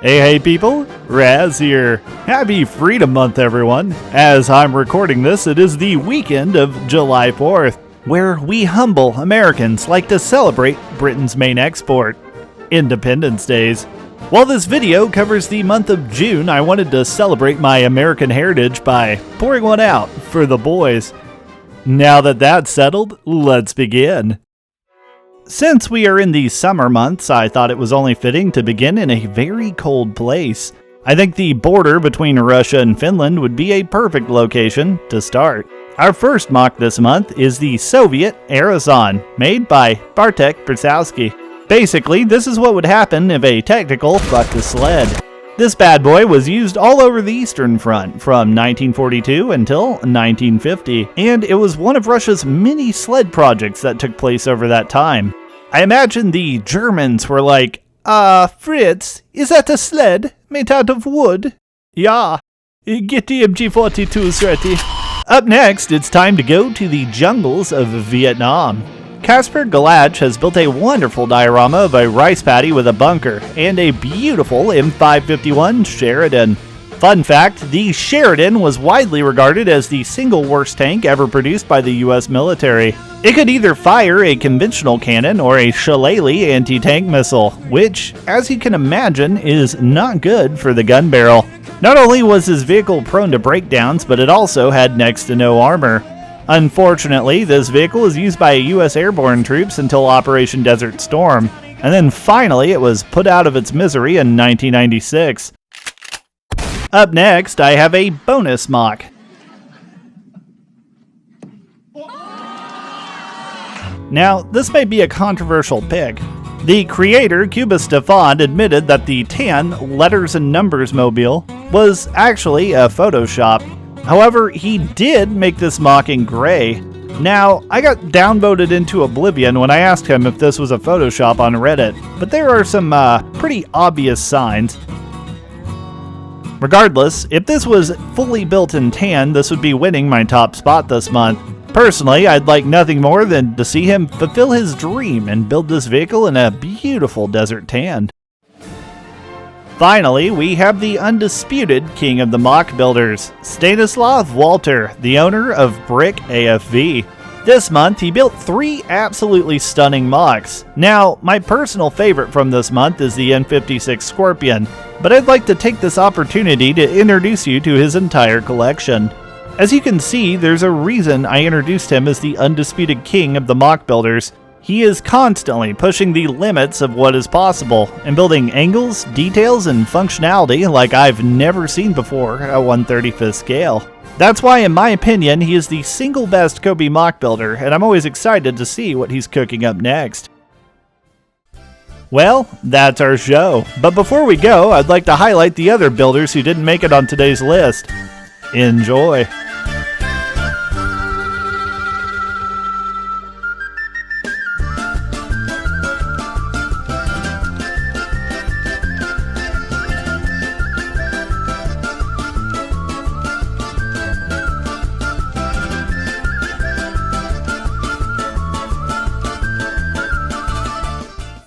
Hey people, Raz here. Happy Freedom Month everyone. As I'm recording this, it is the weekend of July 4th, where we humble Americans like to celebrate Britain's main export, Independence Days. While this video covers the month of June, I wanted to celebrate my American heritage by pouring one out for the boys. Now that that's settled, let's begin. Since we are in the summer months, I thought it was only fitting to begin in a very cold place. I think the border between Russia and Finland would be a perfect location to start. Our first MOC this month is the Soviet Aerosan, made by Bartek Brzezinski. Basically, this is what would happen if a technical fucked a sled. This bad boy was used all over the Eastern Front from 1942 until 1950, and it was one of Russia's many sled projects that took place over that time. I imagine the Germans were like, Fritz, is that a sled made out of wood? Yeah, get the MG42s ready. Up next, it's time to go to the jungles of Vietnam. Casper Galach has built a wonderful diorama of a rice paddy with a bunker and a beautiful M551 Sheridan. Fun fact, the Sheridan was widely regarded as the single worst tank ever produced by the US military. It could either fire a conventional cannon or a shillelagh anti-tank missile, which, as you can imagine, is not good for the gun barrel. Not only was this vehicle prone to breakdowns, but it also had next to no armor. Unfortunately, this vehicle was used by US airborne troops until Operation Desert Storm, and then finally it was put out of its misery in 1996. Up next, I have a bonus MOC. Now, this may be a controversial pick. The creator, Cuba Stefan, admitted that the tan letters and numbers mobile was actually a Photoshop. However, he did make this MOC in gray. Now, I got downvoted into oblivion when I asked him if this was a Photoshop on Reddit, but there are some pretty obvious signs. Regardless, if this was fully built in tan, this would be winning my top spot this month. Personally, I'd like nothing more than to see him fulfill his dream and build this vehicle in a beautiful desert tan. Finally, we have the undisputed king of the MOC builders, Stanislav Walter, the owner of Brick AFV. This month, he built 3 absolutely stunning MOCs. Now, my personal favorite from this month is the M56 Scorpion, but I'd like to take this opportunity to introduce you to his entire collection. As you can see, there's a reason I introduced him as the undisputed king of the MOC builders. He is constantly pushing the limits of what is possible and building angles, details, and functionality like I've never seen before at 1/35th scale. That's why, in my opinion, he is the single best COBI MOC builder, and I'm always excited to see what he's cooking up next. Well, that's our show. But before we go, I'd like to highlight the other builders who didn't make it on today's list. Enjoy!